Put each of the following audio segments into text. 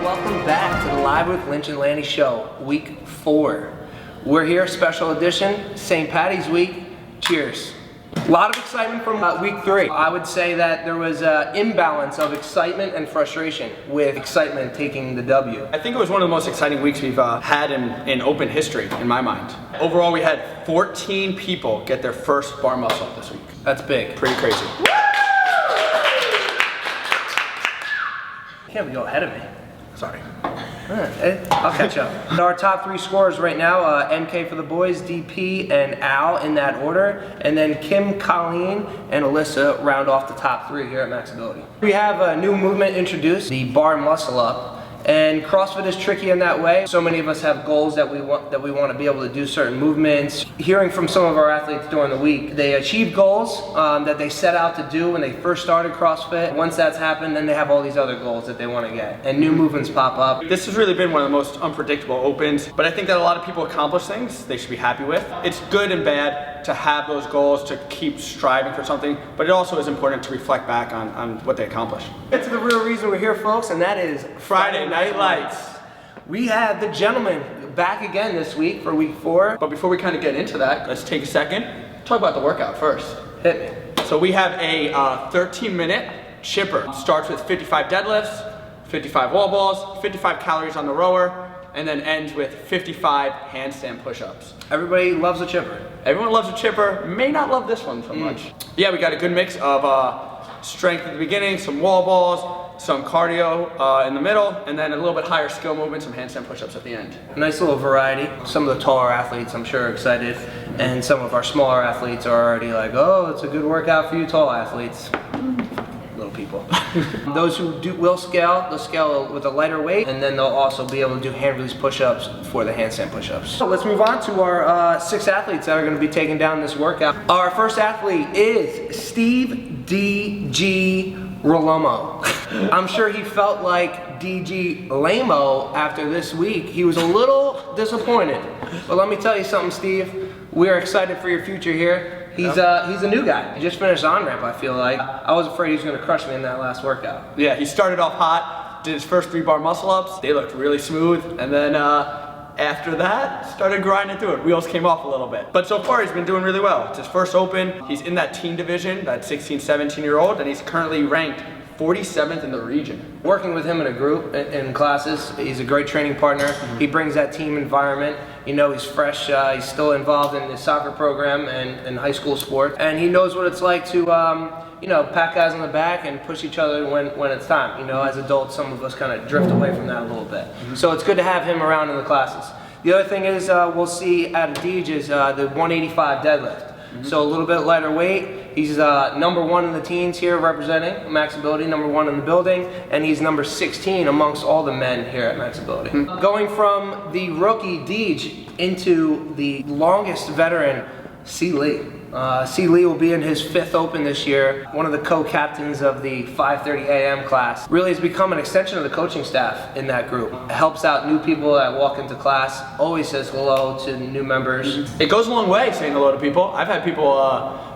welcome back to the Live with Lynch and Lanny show, week 4. We're here, special edition, St. Patty's week. Cheers. A lot of excitement from week 3. I would say that there was an imbalance of excitement and frustration, with excitement taking the W. I think it was one of the most exciting weeks we've had in open history, in my mind. Overall, we had 14 people get their first bar muscle up this week. That's big. Pretty crazy. You can't go ahead of me. Sorry. I'll catch up. Our top 3 scorers right now, MK for the boys, DP, and Al in that order. And then Kim, Colleen, and Alyssa round off the top 3 here at Maxability. We have a new movement introduced, the bar muscle up. And CrossFit is tricky in that way. So many of us have goals that we want to be able to do certain movements. Hearing from some of our athletes during the week, they achieve goals that they set out to do when they first started CrossFit. Once that's happened, then they have all these other goals that they want to get, and new movements pop up. This has really been one of the most unpredictable opens, but I think that a lot of people accomplish things they should be happy with. It's good and bad to have those goals, to keep striving for something, but it also is important to reflect back on what they accomplished. Get to the real reason we're here, folks, and that is Friday Night Lights. We have the gentlemen back again this week for week 4. But before we kind of get into that, let's take a second, talk about the workout first. Hit me. So we have a 13-minute chipper. Starts with 55 deadlifts, 55 wall balls, 55 calories on the rower, and then ends with 55 handstand push-ups. Everybody loves a chipper. Everyone loves a chipper, may not love this one so much. Yeah, we got a good mix of strength at the beginning, some wall balls, some cardio in the middle, and then a little bit higher skill movement, some handstand push-ups at the end. Nice little variety. Some of the taller athletes, I'm sure, are excited, and some of our smaller athletes are already like, oh, it's a good workout for you tall athletes. Little people. Those who will scale, they'll scale with a lighter weight, and then they'll also be able to do hand release push-ups for the handstand push-ups. So let's move on to our 6 athletes that are going to be taking down this workout. Our first athlete is Steve DIGIROLAMO. I'm sure he felt like DIGIROLAMO after this week. He was a little disappointed. But let me tell you something, Steve. We are excited for your future here. He's a new guy. He just finished on-ramp, I feel like. I was afraid he was going to crush me in that last workout. Yeah, he started off hot, did his first 3 bar muscle ups. They looked really smooth, and then after that, started grinding through it. Wheels came off a little bit. But so far, he's been doing really well. It's his first open. He's in that teen division, that 16, 17-year-old, and he's currently ranked 47th in the region. Working with him in a group, in classes, he's a great training partner. He brings that team environment. You know, he's fresh, he's still involved in his soccer program and high school sports. And he knows what it's like to, you know, pat guys on the back and push each other when it's time. You know, as adults, some of us kind of drift away from that a little bit. So it's good to have him around in the classes. The other thing is, we'll see at Deej is the 185 deadlift. So a little bit lighter weight. He's number 1 in the teens here representing Maxability, number 1 in the building, and he's number 16 amongst all the men here at Maxability. Going from the rookie Deej into the longest veteran, C. Lee. C. Lee will be in his 5th open this year, one of the co-captains of the 5:30 a.m. class. Really has become an extension of the coaching staff in that group. Helps out new people that walk into class, always says hello to new members. It goes a long way saying hello to people. I've had people,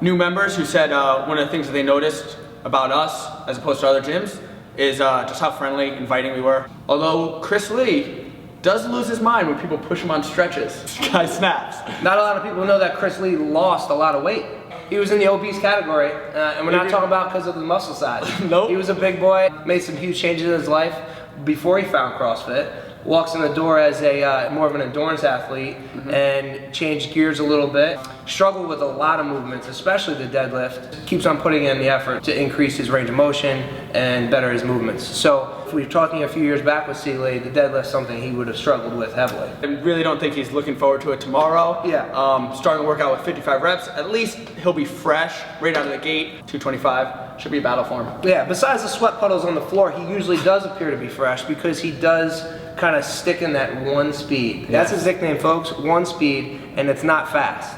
new members who said one of the things that they noticed about us, as opposed to other gyms, is just how friendly, inviting we were. Although Chris Lee does lose his mind when people push him on stretches. This guy snaps. Not a lot of people know that Chris Lee lost a lot of weight. He was in the obese category, and we're not talking about because of the muscle size. Nope. He was a big boy, made some huge changes in his life before he found CrossFit. Walks in the door as a more of an endurance athlete and changed gears a little bit. Struggled with a lot of movements, especially the deadlift. Keeps on putting in the effort to increase his range of motion and better his movements. So if we were talking a few years back with C-Lee, the deadlift's something he would have struggled with heavily. I really don't think he's looking forward to it tomorrow. Yeah. Starting the workout with 55 reps. At least he'll be fresh right out of the gate. 225 should be a battle for him. Yeah, besides the sweat puddles on the floor, he usually does appear to be fresh because he does kind of stick in that 1 speed. That's his nickname, folks, 1 speed, and it's not fast.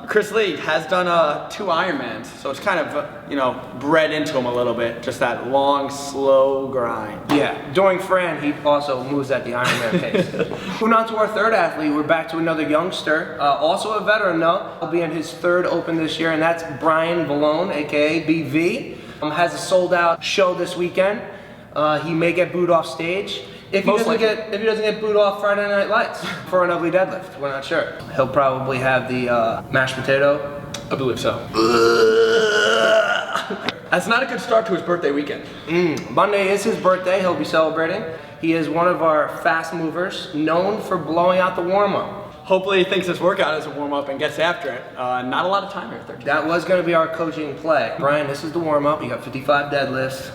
Chris Lee has done 2 Ironmans, so it's kind of, you know, bred into him a little bit, just that long, slow grind. Yeah, during Fran, he also moves at the Ironman pace. Moving on to our 3rd athlete, we're back to another youngster, also a veteran though. He'll be in his 3rd open this year, and that's BRYAN, VILLONE, aka BV. Has a sold out show this weekend. He may get booed off stage. If he doesn't get booed off Friday Night Lights for an ugly deadlift, we're not sure. He'll probably have the mashed potato. I believe so. That's not a good start to his birthday weekend. Monday is his birthday. He'll be celebrating. He is one of our fast movers, known for blowing out the warm-up. Hopefully he thinks this workout is a warm-up and gets after it. Not a lot of time here, 13. That was going to be our coaching play. Brian, this is the warm-up. You got 55 deadlifts.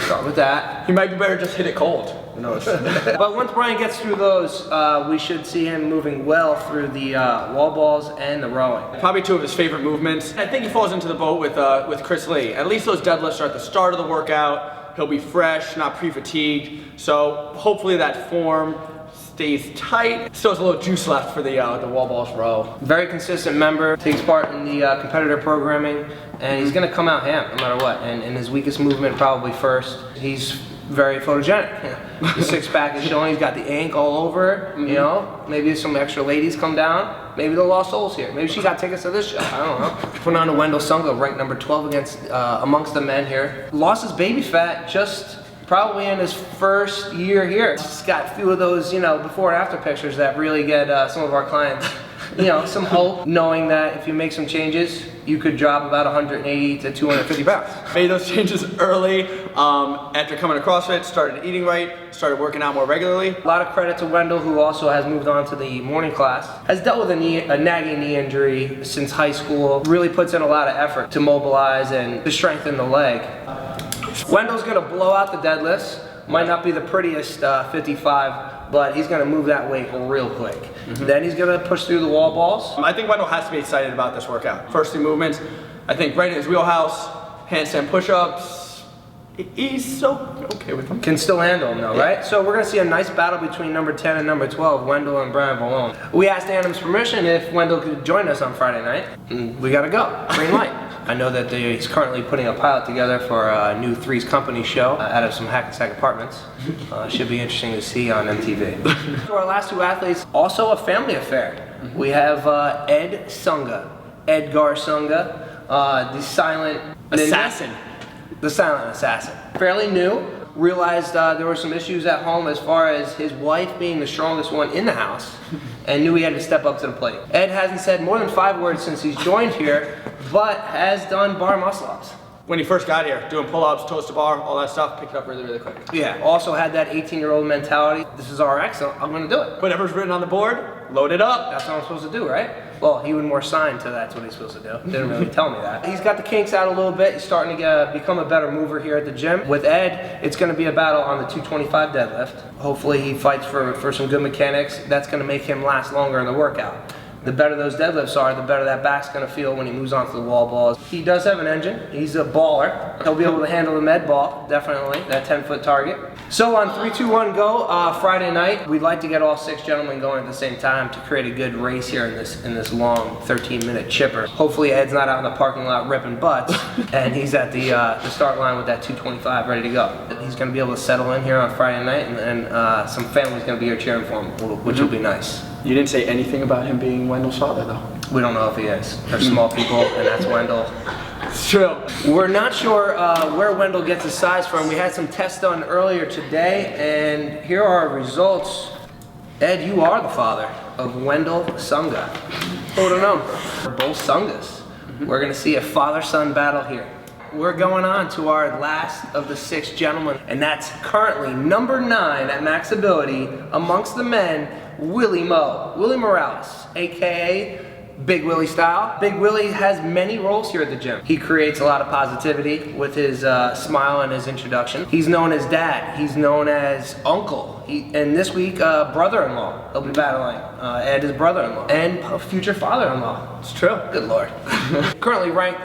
Start with that. He might be better just hit it cold. Who knows? But once Brian gets through those, we should see him moving well through the wall balls and the rowing. Probably two of his favorite movements. I think he falls into the boat with Chris Lee. At least those deadlifts are at the start of the workout. He'll be fresh, not pre-fatigued. So hopefully that form stays tight. Still has a little juice left for the wall balls row. Very consistent member, takes part in the competitor programming, and he's gonna come out ham no matter what. And his weakest movement probably first. He's very photogenic. The six-pack is showing, he's got the ink all over, you know. Maybe some extra ladies come down. Maybe the Lost Souls here. Maybe she got tickets to this show, I don't know. Put on to Wendell SUNGA, ranked number 12 against amongst the men here. Lost his baby fat just probably in his first year here. He's got a few of those, you know, before and after pictures that really get some of our clients, you know, some hope, knowing that if you make some changes, you could drop about 180 to 250 pounds. Made those changes early after coming to CrossFit, started eating right, started working out more regularly. A lot of credit to Wendell, who also has moved on to the morning class. Has dealt with a nagging knee injury since high school. Really puts in a lot of effort to mobilize and to strengthen the leg. Wendell's gonna blow out the deadlifts. Might not be the prettiest 55, but he's gonna move that weight real quick. Then he's gonna push through the wall balls. I think Wendell has to be excited about this workout. First two movements, I think right in his wheelhouse, handstand push-ups. He's so okay with them. Can still handle them though, right? So we're gonna see a nice battle between number 10 and number 12, Wendell and Brian VILLONE. We asked Adam's permission if Wendell could join us on Friday night. And we gotta go, green light. I know that he's currently putting a pilot together for a new Three's Company show out of some Hackensack apartments. Should be interesting to see on MTV. So our last two athletes, also a family affair. We have Ed Sunga, Edgar Sunga, the silent assassin. The silent assassin. Fairly new. Realized there were some issues at home as far as his wife being the strongest one in the house, and knew he had to step up to the plate. Ed hasn't said more than 5 words since he's joined here, but has done bar muscle-ups. When he first got here, doing pull-ups, toes to bar, all that stuff, picked it up really, really quick. Yeah, also had that 18-year-old mentality. This is RX, so I'm gonna do it. Whatever's written on the board, load it up. That's what I'm supposed to do, right? Well, he would more sign to that's what he's supposed to do. Didn't really tell me that. He's got the kinks out a little bit. He's starting to become a better mover here at the gym. With Ed, it's gonna be a battle on the 225 deadlift. Hopefully he fights for some good mechanics. That's gonna make him last longer in the workout. The better those deadlifts are, the better that back's gonna feel when he moves on to the wall balls. He does have an engine. He's a baller. He'll be able to handle the med ball, definitely, that 10-foot target. So on 3, 2, 1, go, Friday night, we'd like to get all 6 gentlemen going at the same time to create a good race here in this long 13-minute chipper. Hopefully Ed's not out in the parking lot ripping butts, and he's at the start line with that 225 ready to go. He's gonna be able to settle in here on Friday night, and some family's gonna be here cheering for him, which will be nice. You didn't say anything about him being Wendell's father, though. We don't know if he is. They're small people, and that's Wendell. It's true. We're not sure where Wendell gets his size from. We had some tests done earlier today, and here are our results. Ed, you are the father of Wendell Sunga. Who would have known? We're both Sungas. We're gonna see a father-son battle here. We're going on to our last of the 6 gentlemen, and that's currently number 9 at max ability amongst the men, Willie Morales, aka Big Willie style. Big Willie has many roles here at the gym. He creates a lot of positivity with his smile and his introduction. He's known as dad. He's known as uncle. And this week, brother-in-law. He'll be battling Ed, his brother-in-law, and a future father-in-law. It's true. Good Lord. Currently ranked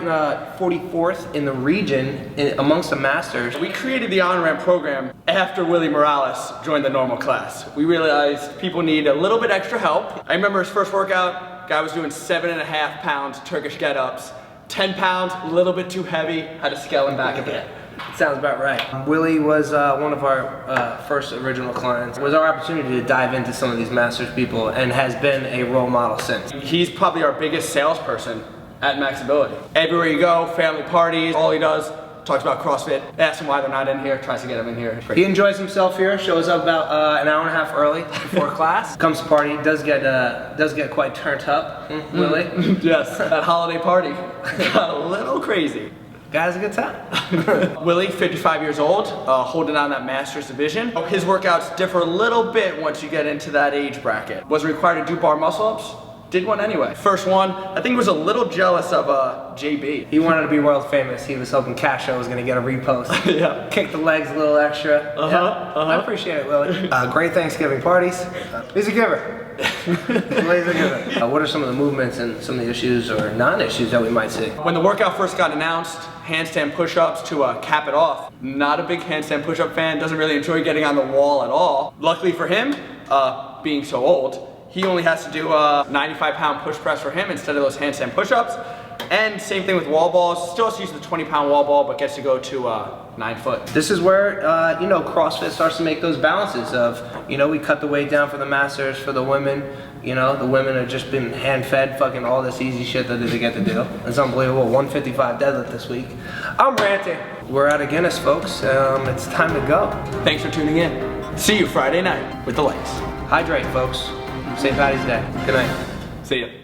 44th in the region amongst the masters. We created the on-ramp program after Willie Morales joined the normal class. We realized people need a little bit extra help. I remember his first workout, guy was doing 7.5 pounds Turkish get-ups. 10 pounds, a little bit too heavy, had to scale him back a bit. Sounds about right. Willie was one of our first original clients. It was our opportunity to dive into some of these masters people and has been a role model since. He's probably our biggest salesperson at Max Ability. Everywhere you go, family parties, all he does, talks about CrossFit, asks them why they're not in here, tries to get them in here. He enjoys himself here, shows up about an hour and a half early before class. Comes to party, does get quite turned up, Willie? Yes, that holiday party got a little crazy. Guys, a good time. Willie, 55 years old, holding on that master's division. His workouts differ a little bit once you get into that age bracket. Was required to do bar muscle ups, did one anyway. First one, I think was a little jealous of JB. He wanted to be world famous. He was hoping Casho was gonna get a repost. Yeah. Kick the legs a little extra. I appreciate it, Willie. Great Thanksgiving parties. He's a giver. Willie's a giver. What are some of the movements and some of the issues or non-issues that we might see? When the workout first got announced, handstand push-ups to cap it off. Not a big handstand push-up fan, doesn't really enjoy getting on the wall at all. Luckily for him, being so old, he only has to do a 95-pound push press for him instead of those handstand push-ups. And same thing with wall balls. Still has to use the 20-pound wall ball, but gets to go to 9 foot. This is where, you know, CrossFit starts to make those balances of, you know, we cut the weight down for the masters, for the women. You know, the women have just been hand-fed fucking all this easy shit that they get to do. It's unbelievable. 155 deadlift this week. I'm ranting. We're out of Guinness, folks. It's time to go. Thanks for tuning in. See you Friday night with the lights. Hydrate, folks. St. Patty's Day. Good night. See ya.